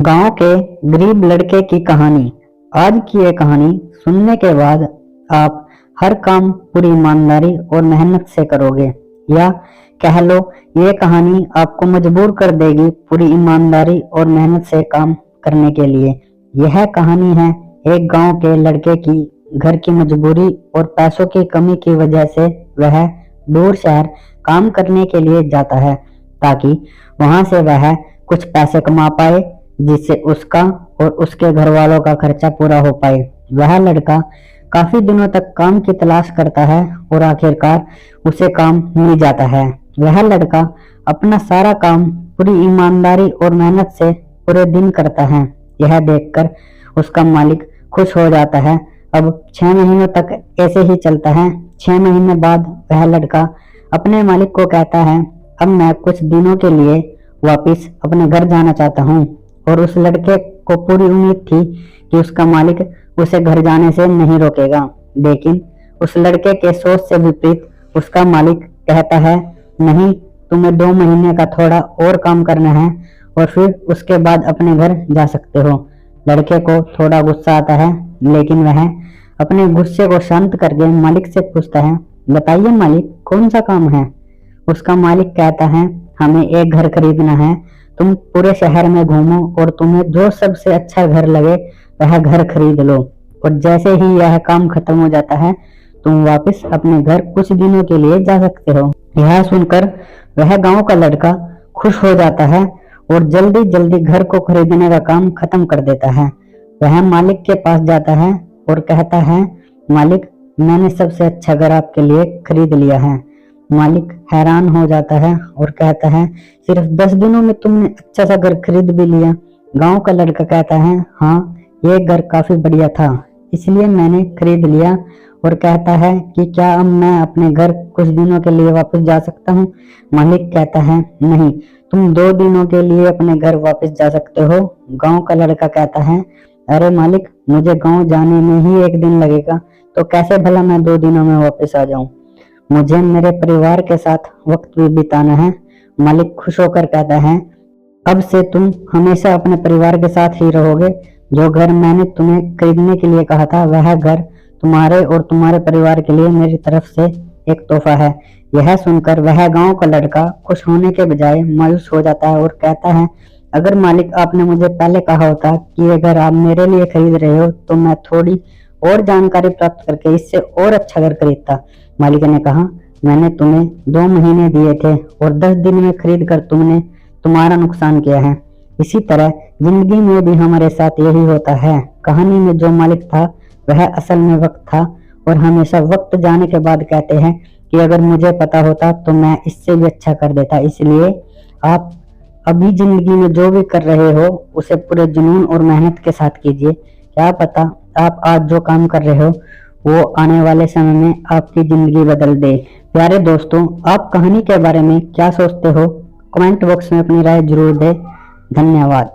गांव के गरीब लड़के की कहानी। आज की ये कहानी सुनने के बाद आप हर काम पूरी ईमानदारी और मेहनत से करोगे, या कह लो ये कहानी आपको मजबूर कर देगी पूरी ईमानदारी और मेहनत से काम करने के लिए। यह कहानी है एक गांव के लड़के की। घर की मजबूरी और पैसों की कमी की वजह से वह दूर शहर काम करने के लिए जाता है, ताकि वहां से वह कुछ पैसे कमा पाए, जिससे उसका और उसके घर वालों का खर्चा पूरा हो पाए। वह लड़का काफी दिनों तक काम की तलाश करता है और आखिरकार उसे काम मिल जाता है। वह लड़का अपना सारा काम पूरी ईमानदारी और मेहनत से पूरे दिन करता है। यह देखकर उसका मालिक खुश हो जाता है। अब 6 महीनों तक ऐसे ही चलता है। 6 महीने बाद वह लड़का अपने मालिक को कहता है, अब मैं कुछ दिनों के लिए वापिस अपने घर जाना चाहता हूँ। और उस लड़के को पूरी उम्मीद थी कि उसका मालिक उसे घर जाने से नहीं रोकेगा, लेकिन उस लड़के के सोच से विपरीत उसका मालिक कहता है, नहीं, तुम्हें 2 महीने का थोड़ा और काम करना है और फिर उसके बाद अपने घर जा सकते हो। लड़के को थोड़ा गुस्सा आता है, लेकिन वह अपने गुस्से को शांत करके मालिक से पूछता है, बताइए मालिक, कौन सा काम है? उसका मालिक कहता है, हमें एक घर खरीदना है। तुम पूरे शहर में घूमो और तुम्हें जो सबसे अच्छा घर लगे वह घर खरीद लो, और जैसे ही यह काम खत्म हो जाता है तुम वापस अपने घर कुछ दिनों के लिए जा सकते हो। यह सुनकर वह गांव का लड़का खुश हो जाता है और जल्दी जल्दी घर को खरीदने का काम खत्म कर देता है। वह मालिक के पास जाता है और कहता है, मालिक, मैंने सबसे अच्छा घर आपके लिए खरीद लिया है। मालिक हैरान हो जाता है और कहता है, सिर्फ 10 दिनों में तुमने अच्छा सा घर खरीद भी लिया? गांव का लड़का कहता है, हाँ, ये घर काफी बढ़िया था, इसलिए मैंने खरीद लिया। और कहता है कि क्या अब मैं अपने घर कुछ दिनों के लिए वापस जा सकता हूँ? मालिक कहता है, नहीं, तुम 2 दिनों के लिए अपने घर वापस जा सकते हो। गाँव का लड़का कहता है, अरे मालिक, मुझे गाँव जाने में ही 1 दिन लगेगा, तो कैसे भला मैं 2 दिनों में वापस आ जाऊं? मुझे मेरे परिवार के साथ वक्त भी बिताना है। मालिक खुश होकर कहता है, अब से तुम हमेशा अपने परिवार के साथ ही रहोगे। जो घर मैंने तुम्हें खरीदने के लिए कहा था वह घर तुम्हारे और तुम्हारे परिवार के लिए मेरी तरफ से एक तोहफा है। यह सुनकर वह गांव का लड़का खुश होने के बजाय मायूस हो जाता है और कहता है, अगर मालिक आपने मुझे पहले कहा होता कि ये घर आप मेरे लिए खरीद रहे हो तो मैं थोड़ी और जानकारी प्राप्त करके इससे और अच्छा घर खरीदता। मालिक ने कहा, मैंने तुम्हें 2 महीने दिए थे और 10 दिन में खरीद कर तुमने तुम्हारा नुकसान किया है। इसी तरह जिंदगी में भी हमारे साथ यही होता है। कहानी में जो मालिक था वह असल में वक्त था, और हमेशा वक्त जाने के बाद कहते हैं कि अगर मुझे पता होता तो मैं इससे भी अच्छा कर देता। इसलिए आप अभी जिंदगी में जो भी कर रहे हो उसे पूरे जुनून और मेहनत के साथ कीजिए। क्या पता आप आज जो काम कर रहे हो वो आने वाले समय में आपकी जिंदगी बदल दे। प्यारे दोस्तों, आप कहानी के बारे में क्या सोचते हो? कमेंट बॉक्स में अपनी राय जरूर दें। धन्यवाद।